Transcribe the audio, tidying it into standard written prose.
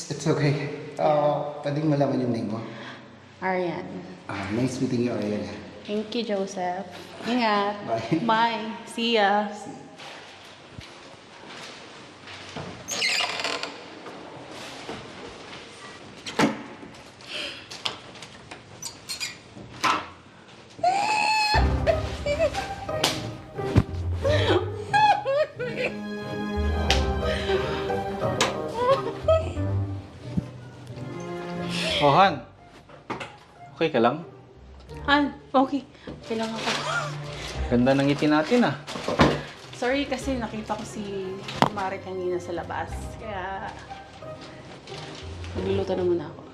It's okay. Pwedeng malaman yung name mo? Arian. Nice meeting you, Ariel. Thank you, Joseph. Ingat. Bye. Bye. See ya. Oh, Han. Okay ka lang? Han, okay. Okay lang ako. Ganda ng ngiti natin ah. Sorry kasi nakita ko si Mare kanina sa labas. Kaya, magluluto na muna ako.